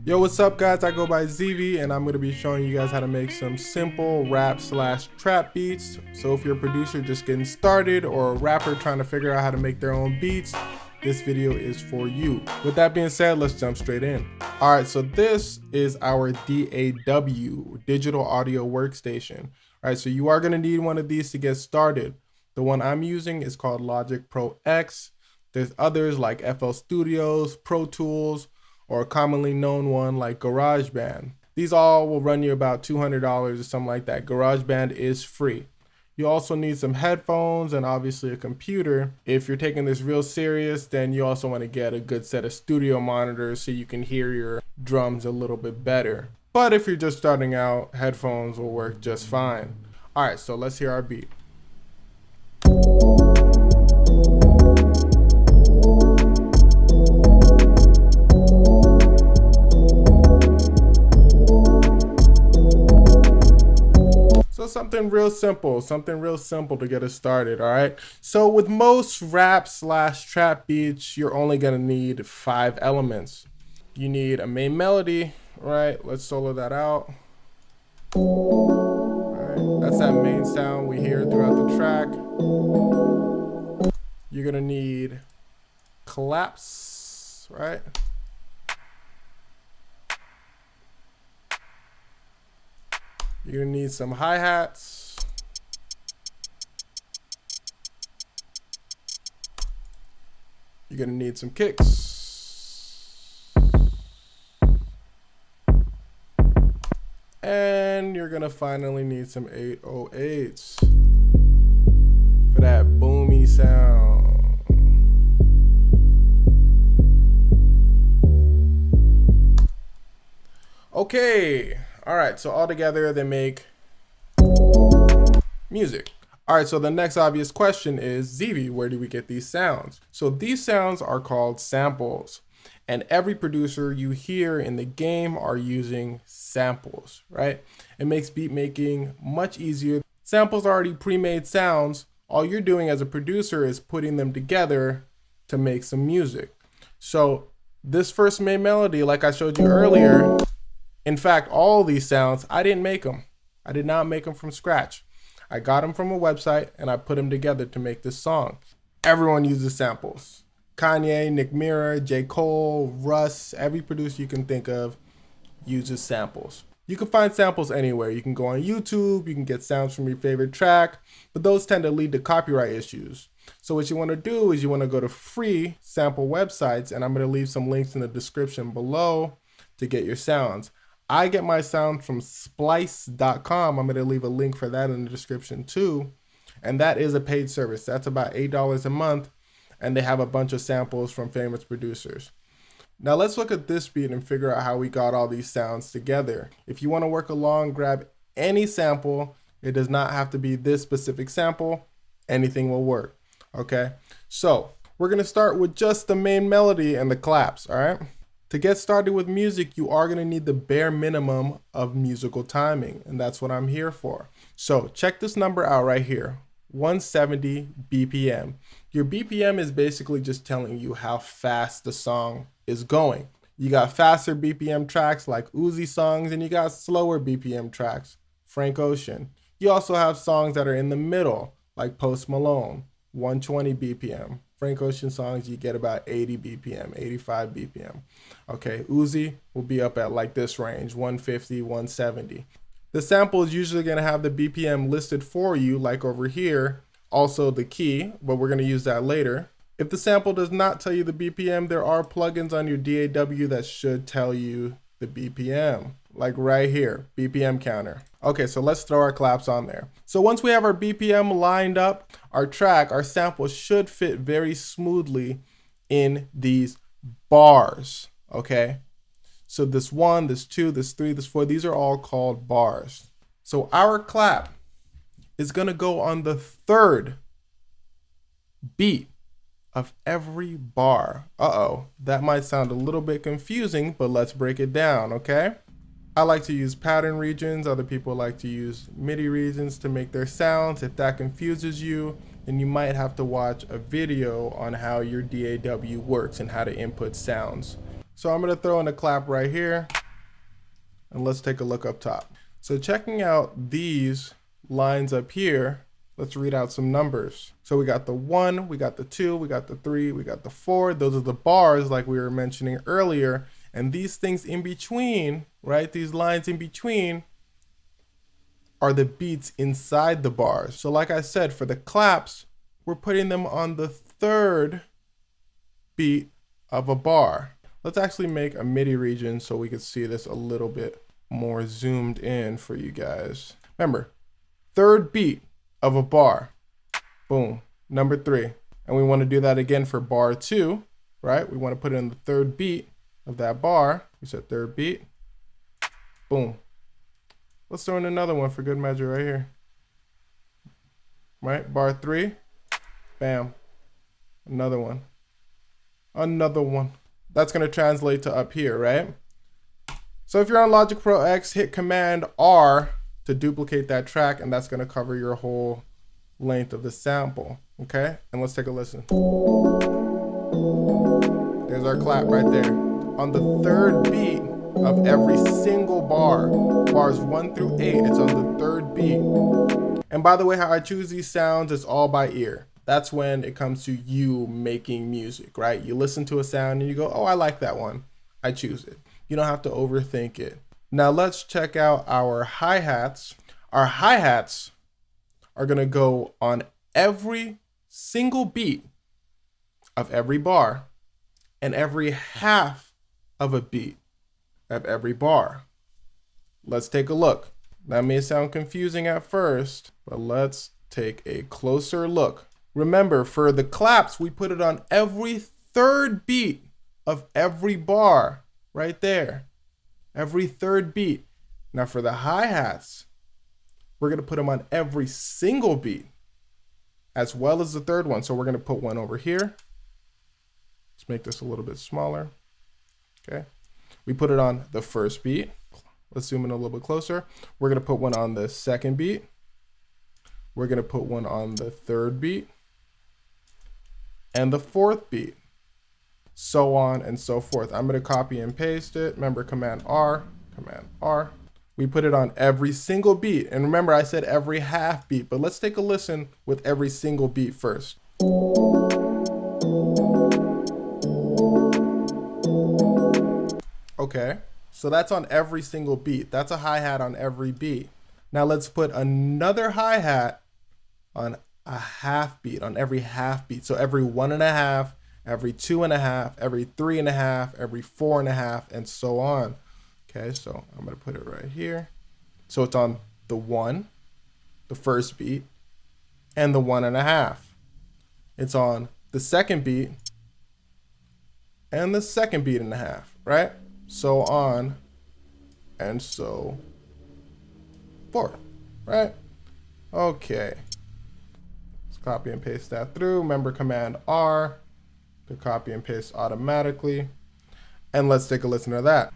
Yo, what's up guys? I go by ZV and I'm going to be showing you guys how to make some simple rap/trap beats. So if you're a producer just getting started or a rapper trying to figure out how to make their own beats, this video is for you. With that being said, let's jump straight in. Alright, so this is our DAW, Digital Audio Workstation. Alright, so you are going to need one of these to get started. The one I'm using is called Logic Pro X. There's others like FL Studios, Pro Tools, or a commonly known one like GarageBand. These all will run you about $200 or something like that. GarageBand is free. You also need some headphones and obviously a computer. If you're taking this real serious, then you also want to get a good set of studio monitors so you can hear your drums a little bit better. But if you're just starting out, headphones will work just fine. All right, so let's hear our beat. So something real simple to get us started, all right? So with most rap/trap beats, you're only gonna need 5 elements. You need a main melody, right? Let's solo that out. All right, that's that main sound we hear throughout the track. You're gonna need claps, right? You're gonna need some hi-hats. You're gonna need some kicks. And you're gonna finally need some 808s for that boomy sound. Okay. All right, so all together they make music. All right, so the next obvious question is, ZV, where do we get these sounds? So these sounds are called samples, and every producer you hear in the game are using samples, right? It makes beat making much easier. Samples are already pre-made sounds. All you're doing as a producer is putting them together to make some music. So this first main melody, like I showed you earlier, in fact, all these sounds, I didn't make them. I did not make them from scratch. I got them from a website and I put them together to make this song. Everyone uses samples. Kanye, Nick Mira, J. Cole, Russ, every producer you can think of uses samples. You can find samples anywhere. You can go on YouTube, you can get sounds from your favorite track, but those tend to lead to copyright issues. So what you want to do is you want to go to free sample websites, and I'm going to leave some links in the description below to get your sounds. I get my sound from Splice.com. I'm going to leave a link for that in the description too. And that is a paid service. That's about $8 a month. And they have a bunch of samples from famous producers. Now let's look at this beat and figure out how we got all these sounds together. If you want to work along, grab any sample. It does not have to be this specific sample. Anything will work. Okay. So we're going to start with just the main melody and the claps. All right. To get started with music, you are going to need the bare minimum of musical timing, and that's what I'm here for. So check this number out right here, 170 BPM. Your BPM is basically just telling you how fast the song is going. You got faster BPM tracks like Uzi songs, and you got slower BPM tracks, Frank Ocean. You also have songs that are in the middle, like Post Malone, 120 BPM. Frank Ocean songs, you get about 80 BPM, 85 BPM. Okay, Uzi will be up at like this range, 150, 170. The sample is usually going to have the BPM listed for you, like over here, also the key, but we're going to use that later. If the sample does not tell you the BPM, there are plugins on your DAW that should tell you the BPM, like right here, BPM counter. Okay, so let's throw our claps on there. So once we have our BPM lined up, our sample should fit very smoothly in these bars, okay? So this 1, this 2, this 3, this 4, these are all called bars. So our clap is gonna go on the 3rd beat of every bar. Uh-oh, that might sound a little bit confusing, but let's break it down, okay? I like to use pattern regions. Other people like to use MIDI regions to make their sounds. If that confuses you, then you might have to watch a video on how your DAW works and how to input sounds. So I'm gonna throw in a clap right here, and let's take a look up top. So checking out these lines up here, let's read out some numbers. So we got the 1, we got the 2, we got the 3, we got the 4. Those are the bars like we were mentioning earlier. And these things in between, right? These lines in between are the beats inside the bars. So like I said, for the claps, we're putting them on the 3rd beat of a bar. Let's actually make a MIDI region so we can see this a little bit more zoomed in for you guys. Remember, 3rd beat of a bar, boom, number 3. And we want to do that again for bar 2, right? We want to put it in the 3rd beat of that bar. We said 3rd beat, boom. Let's throw in another one for good measure right here. Right, bar 3, bam, another one, another one. That's gonna translate to up here, right? So if you're on Logic Pro X, hit Command R to duplicate that track, and that's gonna cover your whole length of the sample, okay? And let's take a listen. There's our clap right there. On the 3rd beat of every single bar, bars 1 through 8, it's on the 3rd beat. And by the way, how I choose these sounds is all by ear. That's when it comes to you making music, right? You listen to a sound and you go, oh, I like that one. I choose it. You don't have to overthink it. Now let's check out our hi-hats. Our hi-hats are gonna go on every single beat of every bar and every half of a beat of every bar. Let's take a look. That may sound confusing at first, but let's take a closer look. Remember, for the claps, we put it on every 3rd beat of every bar, right there. Every 3rd beat. Now for the hi-hats, we're gonna put them on every single beat, as well as the 3rd one. So we're gonna put one over here. Let's make this a little bit smaller, okay? We put it on the 1st beat. Let's zoom in a little bit closer. We're gonna put one on the 2nd beat. We're gonna put one on the 3rd beat and the 4th beat, so on and so forth. I'm gonna copy and paste it. Remember, Command R, Command R. We put it on every single beat. And remember, I said every half beat, but let's take a listen with every single beat first. Okay, so that's on every single beat. That's a hi-hat on every beat. Now let's put another hi-hat on a half beat, on every half beat. So every 1.5, every 2.5, every 3.5, every 4.5, and so on. Okay, so I'm gonna put it right here. So it's on the 1, the 1st beat, and the 1.5. It's on the 2nd beat and the 2nd beat and a half, right? So on and so forth, right? Okay. Let's copy and paste that through. Remember, Command R to copy and paste automatically. And let's take a listen to that.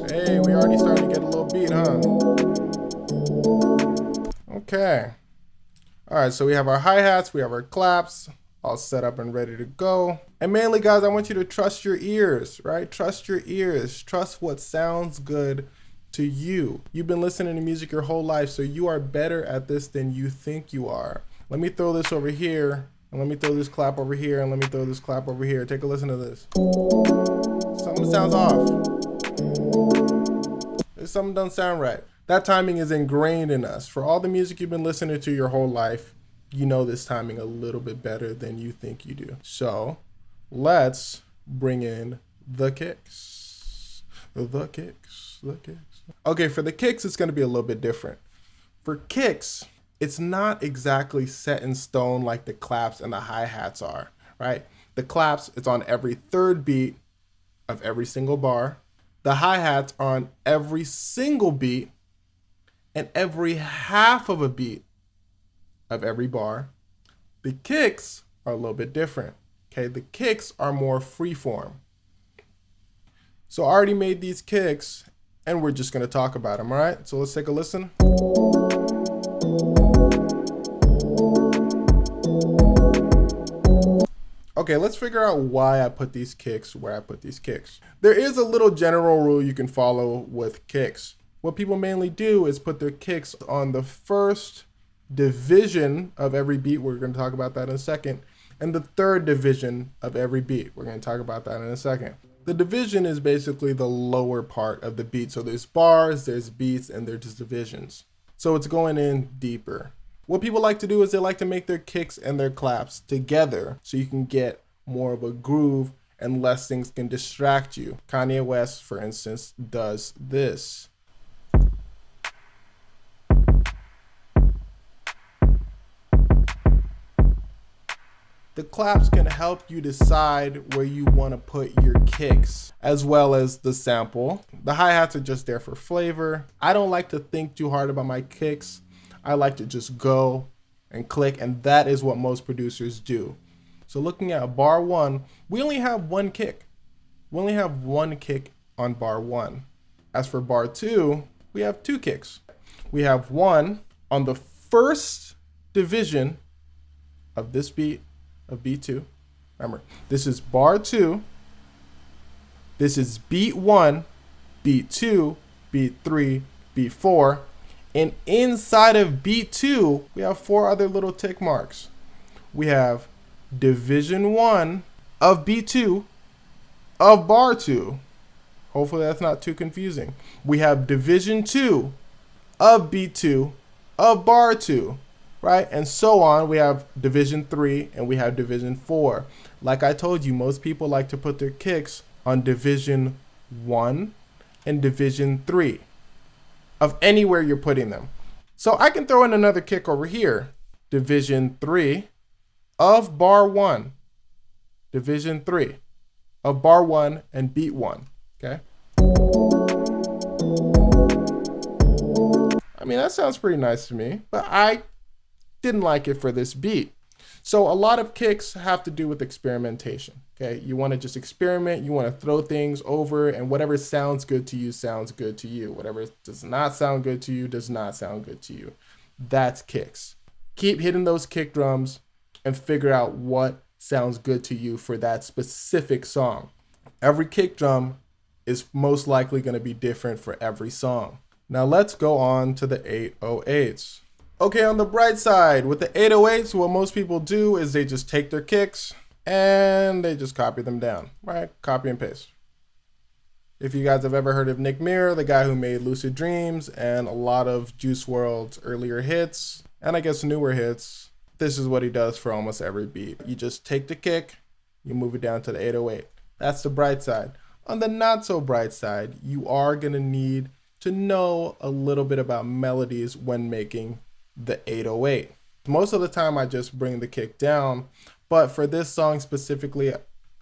Hey, we already starting to get a little beat, huh? Okay. All right, so we have our hi-hats, we have our claps, all set up and ready to go. And mainly, guys, I want you to trust your ears, right? Trust your ears. Trust what sounds good to you. You've been listening to music your whole life, so you are better at this than you think you are. Let me throw this over here, and let me throw this clap over here, and let me throw this clap over here. Take a listen to this. Something sounds off. Something doesn't sound right. That timing is ingrained in us. For all the music you've been listening to your whole life, you know this timing a little bit better than you think you do. So let's bring in the kicks. The kicks. Okay, for the kicks, it's gonna be a little bit different. For kicks, it's not exactly set in stone like the claps and the hi-hats are, right? The claps, it's on every 3rd beat of every single bar. The hi-hats are on every single beat and every half of a beat of every bar. The kicks are a little bit different, okay? The kicks are more freeform. So I already made these kicks and we're just gonna talk about them, all right? So let's take a listen. Okay, let's figure out why I put these kicks where I put these kicks. There is a little general rule you can follow with kicks. What people mainly do is put their kicks on the first division of every beat. We're going to talk about that in a second. And the third division of every beat. We're going to talk about that in a second. The division is basically the lower part of the beat. So there's bars, there's beats, and there's divisions. So it's going in deeper. What people like to do is they like to make their kicks and their claps together so you can get more of a groove and less things can distract you. Kanye West, for instance, does this. The claps can help you decide where you want to put your kicks, as well as the sample. The hi-hats are just there for flavor. I don't like to think too hard about my kicks. I like to just go and click, and that is what most producers do. So looking at bar 1, we only have one kick. We only have one kick on bar 1. As for bar 2, we have 2 kicks. We have one on the first division of this beat, of beat 2. Remember, this is bar 2. This is beat 1, beat 2, beat 3, beat 4. And inside of beat 2, we have 4 other little tick marks. We have division 1 of beat 2 of bar 2. Hopefully that's not too confusing. We have division 2 of beat 2 of bar 2. Right? And so on. We have division 3 and we have division 4. Like I told you, most people like to put their kicks on division 1 and division 3 of anywhere you're putting them. So I can throw in another kick over here. Division 3 of bar 1. Division 3 of bar 1 and beat 1. Okay? I mean, that sounds pretty nice to me, but I didn't like it for this beat. So a lot of kicks have to do with experimentation. Okay, you want to just experiment, you want to throw things over, and whatever sounds good to you sounds good to you. Whatever does not sound good to you does not sound good to you. That's kicks. Keep hitting those kick drums and figure out what sounds good to you for that specific song. Every kick drum is most likely going to be different for every song. Now let's go on to the 808s. Okay, on the bright side, with the 808s, what most people do is they just take their kicks and they just copy them down, right? Copy and paste. If you guys have ever heard of Nick Muir, the guy who made Lucid Dreams and a lot of Juice WRLD's earlier hits, and I guess newer hits, this is what he does for almost every beat. You just take the kick, you move it down to the 808. That's the bright side. On the not so bright side, you are gonna need to know a little bit about melodies when making the 808. Most of the time I just bring the kick down, but for this song specifically,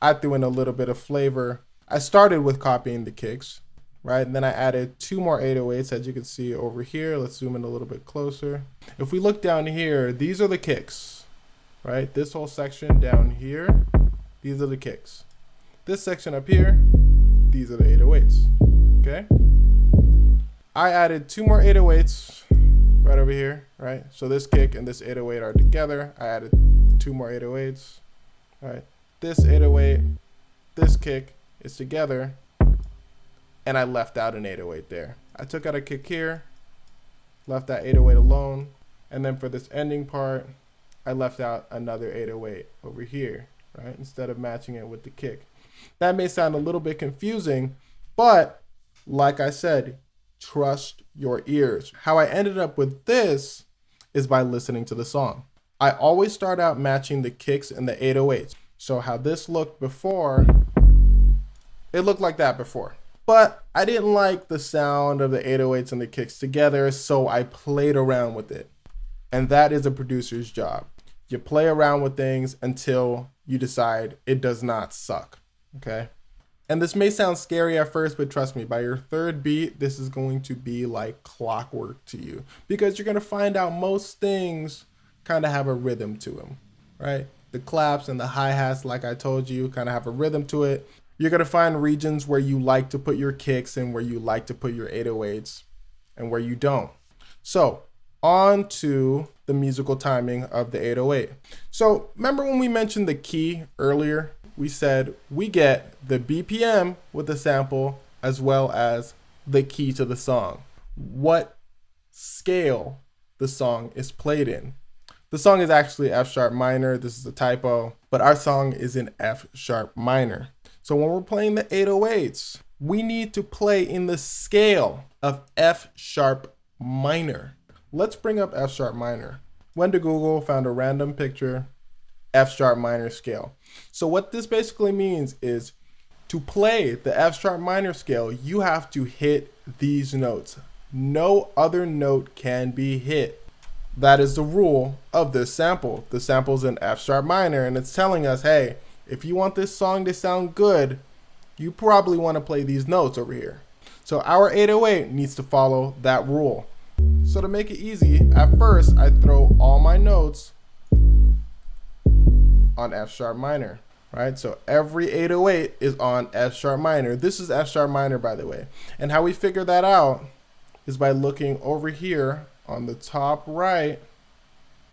I threw in a little bit of flavor. I started with copying the kicks, right? And then I added 2 more 808s, as you can see over here. Let's zoom in a little bit closer. If we look down here, these are the kicks, right? This whole section down here, these are the kicks. This section up here, these are the 808s, okay? I added 2 more 808s right over here, right? So this kick and this 808 are together. I added 2 more 808s, right? This 808, this kick is together, and I left out an 808 there. I took out a kick here, left that 808 alone, and then for this ending part, I left out another 808 over here, right? Instead of matching it with the kick. That may sound a little bit confusing, but like I said, trust your ears. How I ended up with this is by listening to the song. I always start out matching the kicks and the 808s. So how this looked before, it looked like that before. But I didn't like the sound of the 808s and the kicks together, so I played around with it. And that is a producer's job. You play around with things until you decide it does not suck, okay? And this may sound scary at first, but trust me, by your third beat, this is going to be like clockwork to you, because you're going to find out most things kind of have a rhythm to them, right? The claps and the hi-hats, like I told you, kind of have a rhythm to it. You're going to find regions where you like to put your kicks and where you like to put your 808s and where you don't. So on to the musical timing of the 808. So remember when we mentioned the key earlier? We said we get the BPM with the sample as well as the key to the song. What scale the song is played in. The song is actually F sharp minor. This is a typo, but our song is in F sharp minor. So when we're playing the 808s, we need to play in the scale of F sharp minor. Let's bring up F sharp minor. Went to Google, found a random picture, F sharp minor scale. So what this basically means is to play the F sharp minor scale, you have to hit these notes. No other note can be hit. That is the rule of this sample. The sample's in F sharp minor, and it's telling us, hey, if you want this song to sound good, you probably want to play these notes over here. So our 808 needs to follow that rule. So to make it easy, at first I throw all my notes on F sharp minor, right? So every 808 is on F sharp minor. This is F sharp minor, by the way. And how we figure that out is by looking over here on the top right.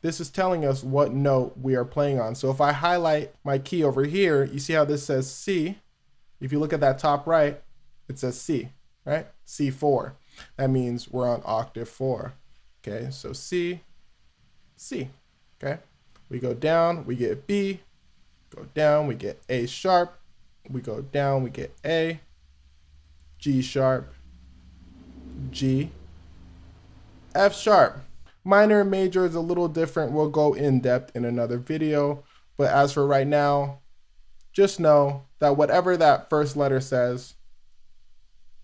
This is telling us what note we are playing on. So if I highlight my key over here, you see how this says C? If you look at that top right, it says C, right? C4. That means we're on octave 4. Okay, so C, C, okay? We go down, we get B, go down, we get A sharp, we go down, we get A, G sharp, G, F sharp. Minor and major is a little different. We'll go in depth in another video, but as for right now, just know that whatever that first letter says,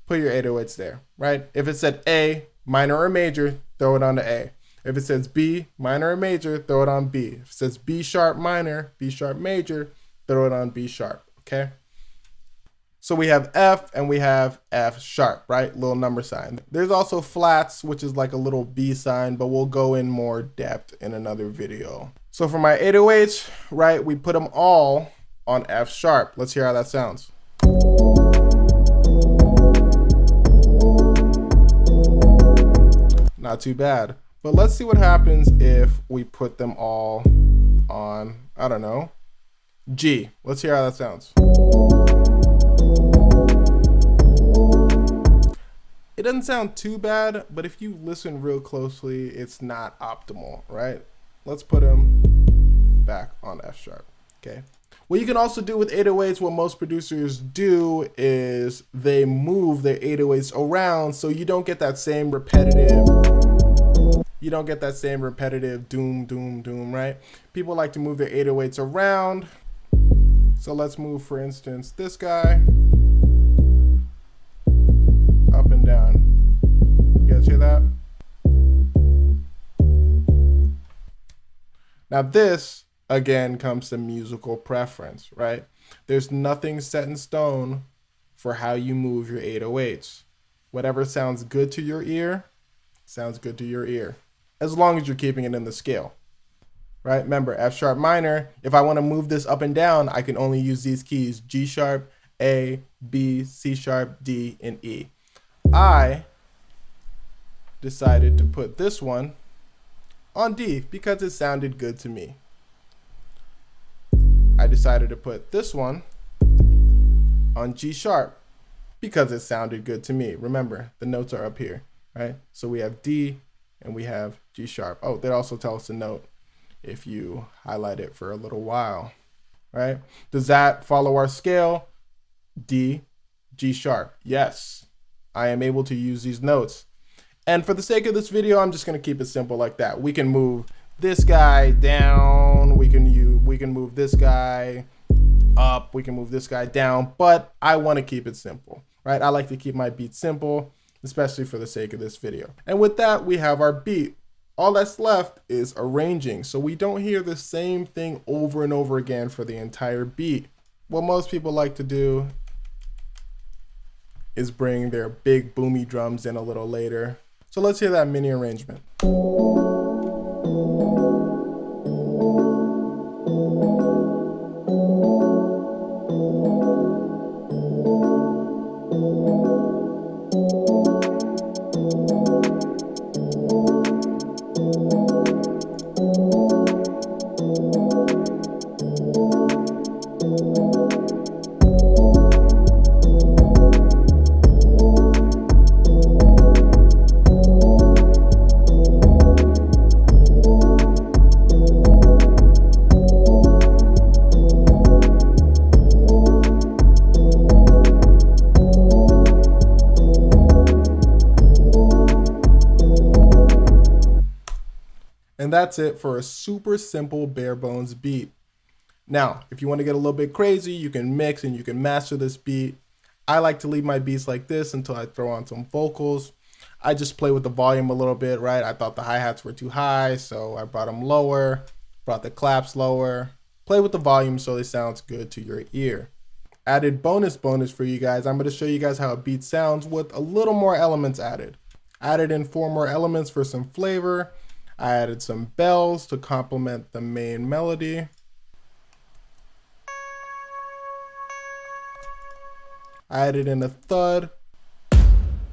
put your 808s there, right? If it said A, minor or major, throw it on the A. If it says B, minor or major, throw it on B. If it says B sharp minor, B sharp major, throw it on B sharp, okay? So we have F and we have F sharp, right? Little number sign. There's also flats, which is like a little B sign, but we'll go in more depth in another video. So for my 808s, right, we put them all on F sharp. Let's hear how that sounds. Not too bad. But let's see what happens if we put them all on, I don't know, G. Let's hear how that sounds. It doesn't sound too bad, but if you listen real closely, it's not optimal, right? Let's put them back on F sharp, okay? What you can also do with 808s, what most producers do is they move their 808s around so you don't get that same repetitive, doom, doom, doom, right? People like to move their 808s around. So let's move, for instance, this guy up and down. You guys hear that? Now this, again, comes to musical preference, right? There's nothing set in stone for how you move your 808s. Whatever sounds good to your ear, sounds good to your ear, as long as you're keeping it in the scale, right? Remember, F sharp minor, if I want to move this up and down, I can only use these keys, G sharp, A, B, C sharp, D, and E. I decided to put this one on D because it sounded good to me. I decided to put this one on G sharp because it sounded good to me. Remember, the notes are up here, right? So we have D and we have G sharp. Oh, they also tell us the note if you highlight it for a little while, right? Does that follow our scale? D, G sharp. Yes, I am able to use these notes. And for the sake of this video, I'm just gonna keep it simple like that. We can move this guy down, we can move this guy up, we can move this guy down, but I wanna keep it simple, right? I like to keep my beats simple, especially for the sake of this video. And with that, we have our beat. All that's left is arranging, so we don't hear the same thing over and over again for the entire beat. What most people like to do is bring their big boomy drums in a little later. So let's hear that mini arrangement. And that's it for a super simple bare bones beat. Now, if you want to get a little bit crazy, you can mix and you can master this beat. I like to leave my beats like this until I throw on some vocals. I just play with the volume a little bit, right? I thought the hi-hats were too high, so I brought them lower, brought the claps lower. Play with the volume so it sounds good to your ear. Added bonus for you guys. I'm going to show you guys how a beat sounds with a little more elements added. Added in 4 more elements for some flavor. I added some bells to complement the main melody. I added in a thud.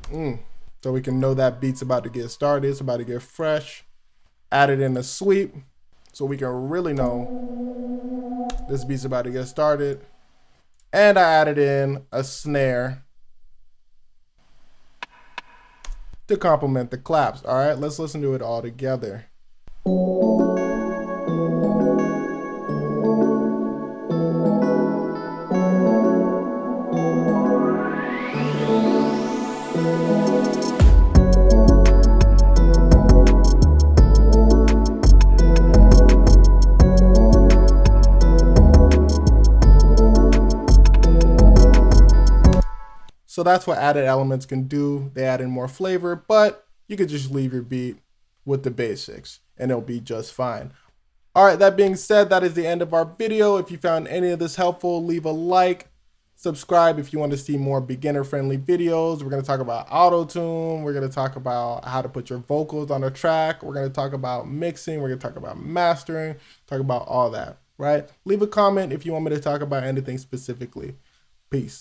So we can know that beat's about to get started, it's about to get fresh. Added in a sweep, so we can really know this beat's about to get started. And I added in a snare to complement the claps. All right, let's listen to it all together. So that's what added elements can do. They add in more flavor, but you could just leave your beat with the basics and it'll be just fine. All right, that being said, that is the end of our video. If you found any of this helpful, leave a like, subscribe if you want to see more beginner-friendly videos. We're going to talk about auto-tune. We're going to talk about how to put your vocals on a track. We're going to talk about mixing. We're going to talk about mastering, talk about all that, right? Leave a comment if you want me to talk about anything specifically. Peace.